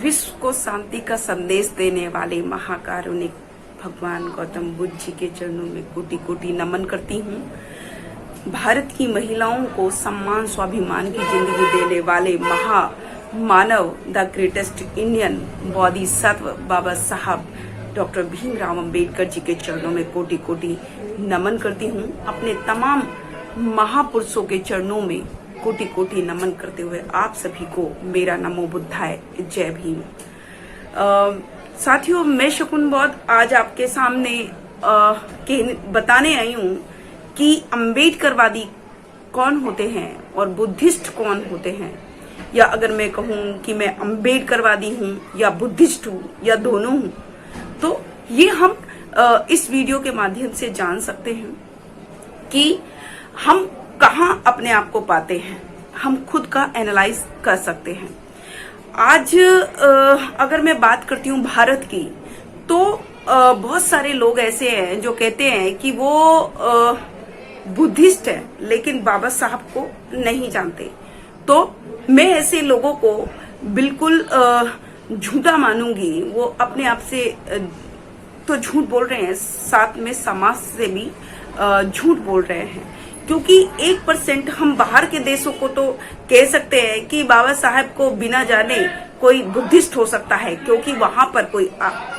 विश्व को शांति का संदेश देने वाले महाकारुणिक भगवान गौतम बुद्ध जी के चरणों में कोटि कोटि नमन करती हूँ। भारत की महिलाओं को सम्मान स्वाभिमान की जिंदगी देने वाले महामानव द ग्रेटेस्ट इंडियन बोधिसत्व बाबा साहब डॉक्टर भीमराव अंबेडकर जी के चरणों में कोटि कोटि नमन करती हूँ। अपने तमाम महापुरुषों के चरणों में कोटि कोटि नमन करते हुए आप सभी को मेरा नमो बुद्धाय, जय भीम। साथियों, मैं शकुन बौद्ध आज आपके सामने बताने आई हूँ कि अंबेडकरवादी कौन होते हैं और बुद्धिस्ट कौन होते हैं, या अगर मैं कहूँ कि मैं अंबेडकरवादी हूँ या बुद्धिस्ट हूँ या दोनों हूँ, तो ये हम इस वीडियो के माध्यम से जान सकते हैं कि हम कहाँ अपने आप को पाते हैं। हम खुद का एनालाइज कर सकते हैं। आज अगर मैं बात करती हूँ भारत की, तो बहुत सारे लोग ऐसे हैं जो कहते हैं कि वो बुद्धिस्ट है लेकिन बाबा साहब को नहीं जानते। तो मैं ऐसे लोगों को बिल्कुल झूठा मानूंगी। वो अपने आप से तो झूठ बोल रहे हैं, साथ में समाज से भी झूठ बोल रहे हैं, क्योंकि 1% हम बाहर के देशों को तो कह सकते हैं कि बाबा साहब को बिना जाने कोई बुद्धिस्ट हो सकता है, क्योंकि वहां पर कोई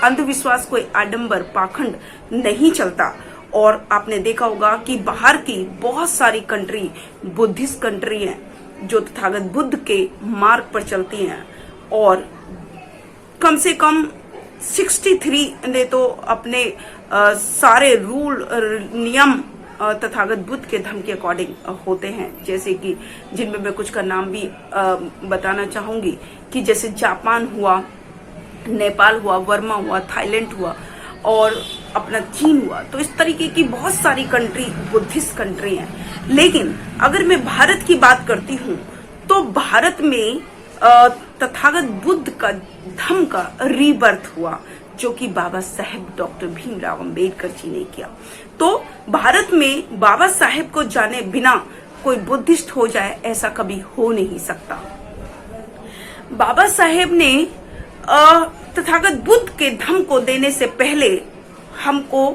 अंधविश्वास, कोई आडंबर, पाखंड नहीं चलता। और आपने देखा होगा कि बाहर की बहुत सारी कंट्री बुद्धिस्ट कंट्री हैं जो तथागत बुद्ध के मार्ग पर चलती हैं, और कम से कम 63 ने तो अपने सारे रूल नियम तथागत बुद्ध के धर्म के अकॉर्डिंग होते हैं। जैसे कि जिनमें मैं कुछ का नाम भी बताना चाहूंगी कि जैसे जापान हुआ, नेपाल हुआ, वर्मा हुआ, थाईलैंड हुआ और अपना चीन हुआ। तो इस तरीके की बहुत सारी कंट्री बुद्धिस्ट कंट्री हैं। लेकिन अगर मैं भारत की बात करती हूँ तो भारत में तथागत बुद्ध का धर्म का रीबर्थ हुआ, जो कि बाबा साहेब डॉक्टर भीमराव अंबेडकर जी ने किया। तो भारत में बाबा साहेब को जाने बिना कोई बुद्धिस्ट हो जाए, ऐसा कभी हो नहीं सकता। बाबा साहेब ने तथागत बुद्ध के धर्म को देने से पहले हमको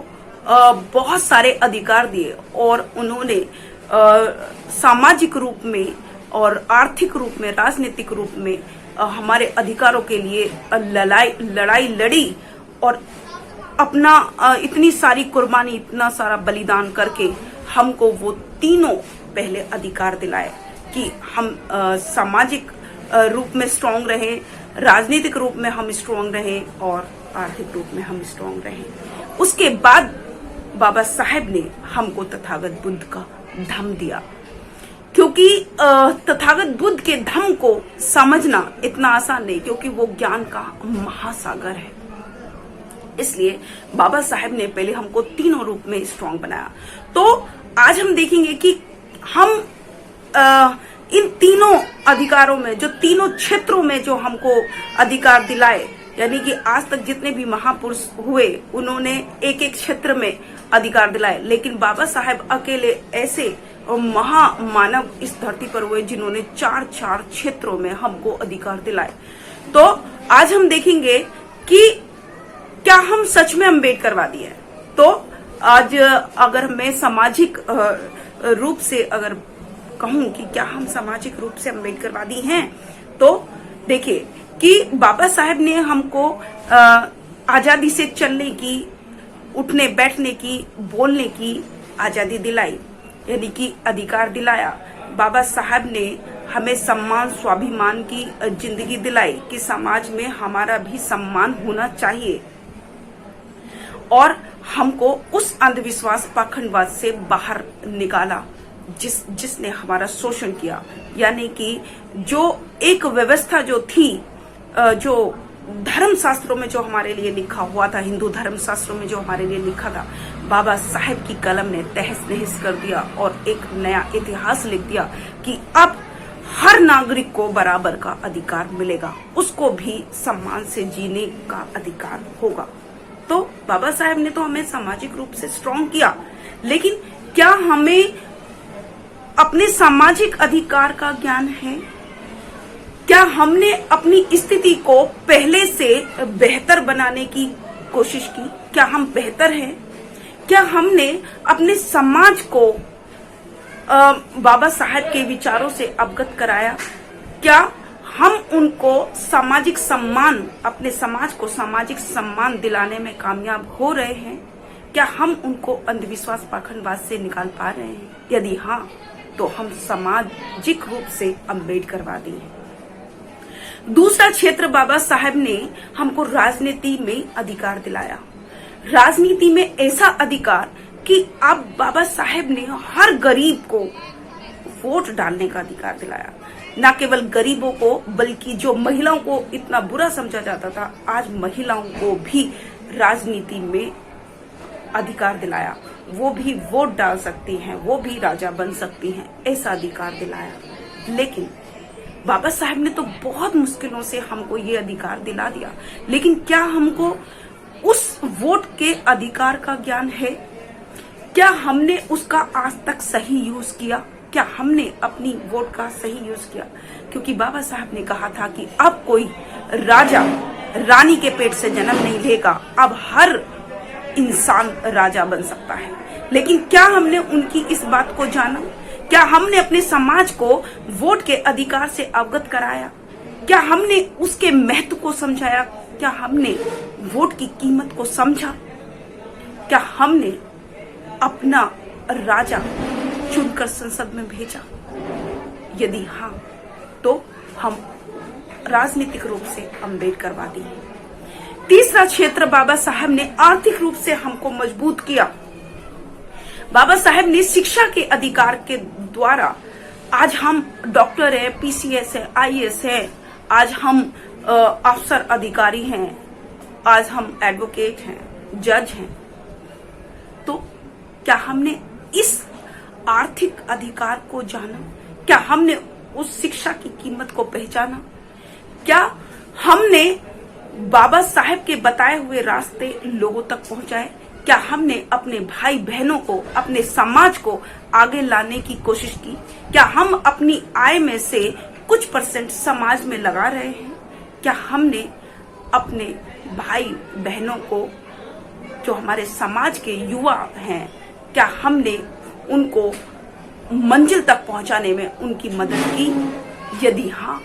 बहुत सारे अधिकार दिए, और उन्होंने सामाजिक रूप में और आर्थिक रूप में, राजनीतिक रूप में हमारे अधिकारों के लिए लड़ाई लड़ी, और अपना इतनी सारी कुर्बानी, इतना सारा बलिदान करके हमको वो तीनों पहले अधिकार दिलाए कि हम सामाजिक रूप में स्ट्रांग रहें, राजनीतिक रूप में हम स्ट्रांग रहें और आर्थिक रूप में हम स्ट्रांग रहें। उसके बाद बाबा साहेब ने हमको तथागत बुद्ध का धम्म दिया, क्योंकि तथागत बुद्ध के धम्म को समझना इतना आसान नहीं, क्योंकि वो ज्ञान का महासागर है। इसलिए बाबा साहेब ने पहले हमको तीनों रूप में स्ट्रांग बनाया। तो आज हम देखेंगे कि हम इन तीनों अधिकारों में, जो तीनों क्षेत्रों में जो हमको अधिकार दिलाए, यानी कि आज तक जितने भी महापुरुष हुए उन्होंने एक एक क्षेत्र में अधिकार दिलाए, लेकिन बाबा साहेब अकेले ऐसे महामानव इस धरती पर हुए जिन्होंने 4 क्षेत्रों में हमको अधिकार दिलाए। तो आज हम देखेंगे कि क्या हम सच में अंबेडकरवादी हैं। तो आज अगर मैं सामाजिक रूप से अगर कहूं कि क्या हम सामाजिक रूप से अंबेडकरवादी हैं, तो देखिए कि बाबा साहेब ने हमको आजादी से चलने की, उठने बैठने की, बोलने की आजादी दिलाई, यानी कि अधिकार दिलाया। बाबा साहब ने हमें सम्मान स्वाभिमान की जिंदगी दिलाई कि समाज में हमारा भी सम्मान होना चाहिए, और हमको उस अंधविश्वास पाखंडवाद से बाहर निकाला जिसने हमारा शोषण किया। यानी कि जो एक व्यवस्था जो थी, जो धर्म शास्त्रों में जो हमारे लिए लिखा हुआ था, हिंदू धर्म शास्त्रों में जो हमारे लिए लिखा था, बाबा साहेब की कलम ने तहस नहस कर दिया और एक नया इतिहास लिख दिया कि अब हर नागरिक को बराबर का अधिकार मिलेगा, उसको भी सम्मान से जीने का अधिकार होगा। तो बाबा साहेब ने तो हमें सामाजिक रूप से स्ट्रांग किया, लेकिन क्या हमें अपने सामाजिक अधिकार का ज्ञान है? क्या हमने अपनी स्थिति को पहले से बेहतर बनाने की कोशिश की? क्या हम बेहतर हैं? क्या हमने अपने समाज को बाबा साहब के विचारों से अवगत कराया? क्या हम उनको सामाजिक सम्मान, अपने समाज को सामाजिक सम्मान दिलाने में कामयाब हो रहे हैं? क्या हम उनको अंधविश्वास पाखंडवाद से निकाल पा रहे हैं? यदि हाँ, तो हम सामाजिक रूप से अम्बेडकरवादी हैं। दूसरा क्षेत्र, बाबा साहब ने हमको राजनीति में अधिकार दिलाया। राजनीति में ऐसा अधिकार कि अब बाबा साहब ने हर गरीब को वोट डालने का अधिकार दिलाया। न केवल गरीबों को, बल्कि जो महिलाओं को इतना बुरा समझा जाता था, आज महिलाओं को भी राजनीति में अधिकार दिलाया। वो भी वोट डाल सकती हैं, वो भी राजा बन सकती हैं, ऐसा अधिकार दिलाया। लेकिन बाबा साहब ने तो बहुत मुश्किलों से हमको ये अधिकार दिला दिया, लेकिन क्या हमको उस वोट के अधिकार का ज्ञान है? क्या हमने उसका आज तक सही यूज किया? क्या हमने अपनी वोट का सही यूज किया? क्योंकि बाबा साहब ने कहा था कि अब कोई राजा रानी के पेट से जन्म नहीं लेगा, अब हर इंसान राजा बन सकता है। लेकिन क्या हमने उनकी इस बात को जाना? क्या हमने अपने समाज को वोट के अधिकार से अवगत कराया? क्या हमने उसके महत्व को समझाया? क्या हमने वोट की कीमत को समझा? क्या हमने अपना राजा चुनकर संसद में भेजा? यदि हाँ, तो हम राजनीतिक रूप से अम्बेडकरवादी हैं। तीसरा क्षेत्र, बाबा साहब ने आर्थिक रूप से हमको मजबूत किया। बाबा साहब ने शिक्षा के अधिकार के द्वारा आज हम डॉक्टर है, पीसीएस है, आईएएस है, आज हम अफसर अधिकारी हैं, आज हम एडवोकेट हैं, जज हैं। तो क्या हमने इस आर्थिक अधिकार को जाना? क्या हमने उस शिक्षा की कीमत को पहचाना? क्या हमने बाबा साहब के बताए हुए रास्ते लोगों तक पहुंचाए? क्या हमने अपने भाई बहनों को, अपने समाज को आगे लाने की कोशिश की? क्या हम अपनी आय में से कुछ % समाज में लगा रहे हैं? क्या हमने अपने भाई बहनों को, जो हमारे समाज के युवा हैं, क्या हमने उनको मंजिल तक पहुंचाने में उनकी मदद की? यदि हाँ,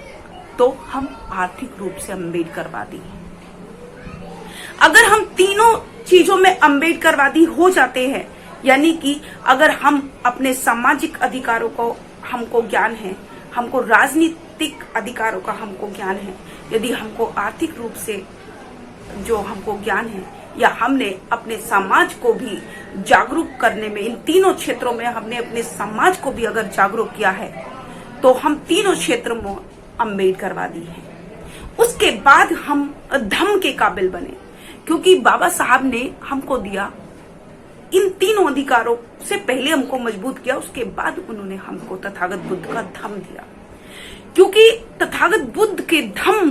तो हम आर्थिक रूप से अम्बेडकरवादी हैं। अगर हम तीनों चीजों में अम्बेडकरवादी हो जाते हैं, यानी कि अगर हम अपने सामाजिक अधिकारों को हमको ज्ञान है, हमको राजनीतिक अधिकारों का हमको ज्ञान है, यदि हमको आर्थिक रूप से जो हमको ज्ञान है, या हमने अपने समाज को भी जागरूक करने में, इन तीनों क्षेत्रों में हमने अपने समाज को भी अगर जागरूक किया है, तो हम तीनों क्षेत्रों में अम्बेडकरवादी हैं। उसके बाद हम धम्म के काबिल बने, क्योंकि बाबा साहब ने हमको दिया इन तीनों अधिकारों से पहले हमको मजबूत किया, उसके बाद उन्होंने हमको तथागत बुद्ध का धम्म दिया। क्योंकि तथागत बुद्ध के धम्म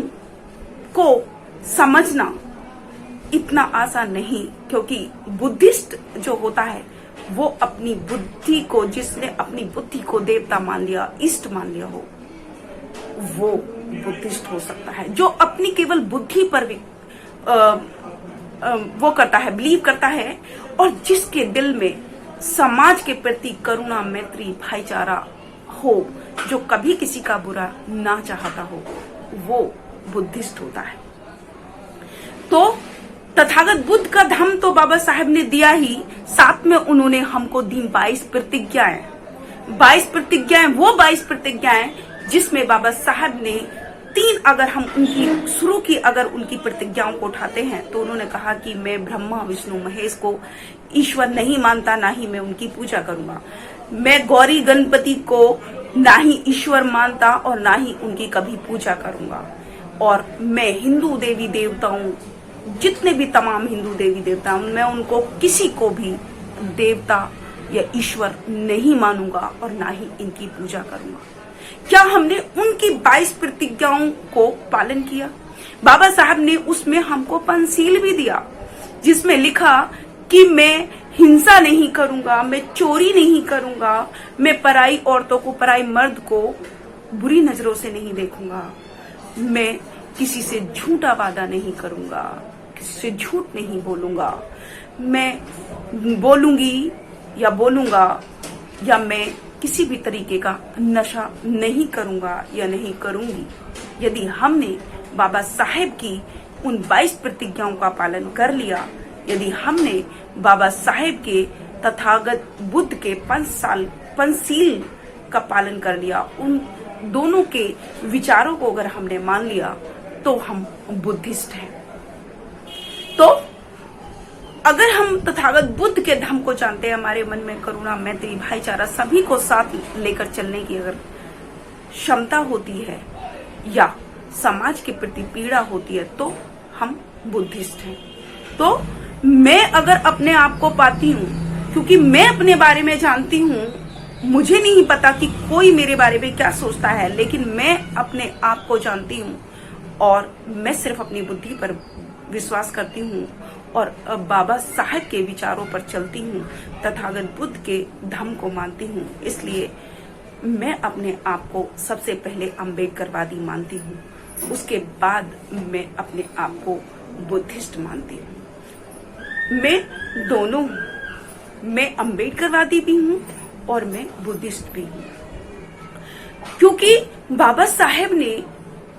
को समझना इतना आसान नहीं, क्योंकि बुद्धिस्ट जो होता है वो अपनी बुद्धि को, जिसने अपनी बुद्धि को देवता मान लिया, इष्ट मान लिया हो, वो बुद्धिस्ट हो सकता है। जो अपनी केवल बुद्धि पर भी वो करता है, बिलीव करता है, और जिसके दिल में समाज के प्रति करुणा, मैत्री, भाईचारा हो, जो कभी किसी का बुरा ना चाहता हो, वो बुद्धिस्ट होता है। तो तथागत बुद्ध का धम्म तो बाबा साहब ने दिया ही, साथ में उन्होंने हमको दी 22 प्रतिज्ञाएं। 22 प्रतिज्ञाएं, वो 22 प्रतिज्ञाएं जिसमें बाबा साहब ने 3, अगर हम उनकी शुरू की, अगर उनकी प्रतिज्ञाओं को उठाते हैं, तो उन्होंने कहा कि मैं ब्रह्मा विष्णु महेश को ईश्वर नहीं मानता, ना ही मैं उनकी पूजा करूंगा। मैं गौरी गणपति को ना ही ईश्वर मानता और ना ही उनकी कभी पूजा करूंगा। और मैं हिंदू देवी देवताओं, जितने भी तमाम हिंदू देवी देवता, मैं उनको किसी को भी देवता या ईश्वर नहीं मानूंगा और ना ही इनकी पूजा करूंगा। क्या हमने उनकी 22 प्रतिज्ञाओं को पालन किया? बाबा साहब ने उसमें हमको पंचशील भी दिया, जिसमें लिखा कि मैं हिंसा नहीं करूंगा, मैं चोरी नहीं करूंगा, मैं पराई औरतों को, पराई मर्द को बुरी नजरों से नहीं देखूंगा, मैं किसी से झूठा वादा नहीं करूंगा, किसी से झूठ नहीं बोलूंगा। मैं बोलूंगी या बोलूंगा या मैं किसी भी तरीके का नशा नहीं करूंगा या नहीं करूंगी। यदि हमने बाबा साहेब की उन 22 प्रतिज्ञाओं का पालन कर लिया, यदि हमने बाबा साहेब के तथागत बुद्ध के पंचशील का पालन कर लिया, उन दोनों के विचारों को अगर हमने मान लिया, तो हम बुद्धिस्ट हैं। तो अगर हम तथागत बुद्ध के धर्म को जानते हैं, हमारे मन में करुणा, मैत्री, भाईचारा, सभी को साथ लेकर चलने की अगर क्षमता होती है या समाज के प्रति पीड़ा होती है, तो हम बुद्धिस्ट हैं। तो मैं अगर अपने आप को पाती हूँ, क्योंकि मैं अपने बारे में जानती हूँ, मुझे नहीं पता कि कोई मेरे बारे में क्या सोचता है, लेकिन मैं अपने आप को जानती हूँ और मैं सिर्फ अपनी बुद्धि पर विश्वास करती हूँ और बाबा साहेब के विचारों पर चलती हूँ, तथागत बुद्ध के धर्म को मानती हूँ। इसलिए मैं अपने आप को सबसे पहले अम्बेडकरवादी मानती हूँ, उसके बाद मैं अपने आप को बुद्धिस्ट मानती हूँ। मैं दोनों हूँ, मैं अम्बेडकरवादी भी हूँ और मैं बुद्धिस्ट भी हूँ, क्योंकि बाबा साहेब ने,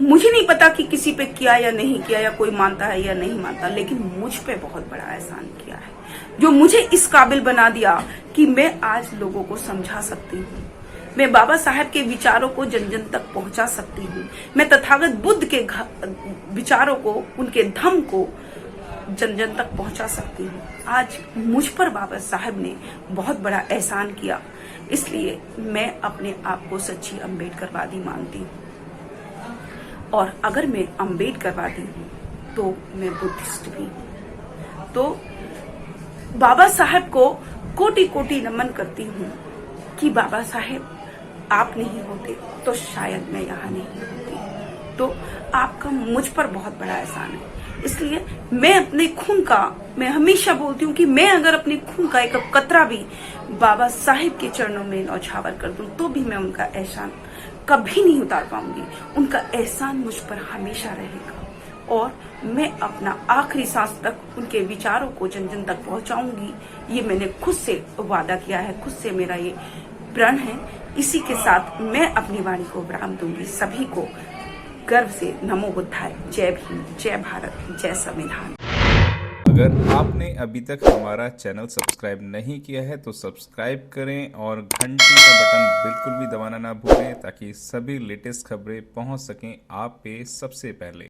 मुझे नहीं पता कि किसी पे किया या नहीं किया या कोई मानता है या नहीं मानता, लेकिन मुझ पे बहुत बड़ा एहसान किया है, जो मुझे इस काबिल बना दिया कि मैं आज लोगों को समझा सकती हूँ, मैं बाबा साहेब के विचारों को जन जन तक पहुंचा सकती हूँ, मैं तथागत बुद्ध के विचारों को, उनके धम्म को जन जन तक पहुंचा सकती हूँ। आज मुझ पर बाबा साहेब ने बहुत बड़ा एहसान किया, इसलिए मैं अपने आप को सच्ची अम्बेडकरवादी मानती हूँ। और अगर मैं अम्बेडकरवादी हूँ तो मैं बुद्धिस्ट भी हूँ। तो बाबा साहेब को कोटि कोटि नमन करती हूँ कि बाबा साहेब आप नहीं होते तो शायद मैं यहाँ नहीं होती। तो आपका मुझ पर बहुत बड़ा एहसान है, इसलिए मैं अपने खून का, मैं हमेशा बोलती हूँ कि मैं अगर अपने खून का एक कतरा भी बाबा साहेब के चरणों में न्यौछावर कर दूं, तो भी मैं उनका एहसान कभी नहीं उतार पाऊंगी। उनका एहसान मुझ पर हमेशा रहेगा और मैं अपना आखिरी सांस तक उनके विचारों को जन जन तक पहुंचाऊंगी। ये मैंने खुद से वादा किया है, खुद से मेरा ये प्रण है। इसी के साथ मैं अपनी वाणी को विराम दूंगी। सभी को गर्व से नमो बुद्धाय, जय भीम, जय भारत, जय संविधान। अगर आपने अभी तक हमारा चैनल सब्सक्राइब नहीं किया है तो सब्सक्राइब करें और घंटी का बटन बिल्कुल भी दबाना ना भूलें, ताकि सभी लेटेस्ट खबरें पहुंच सकें आप पे सबसे पहले।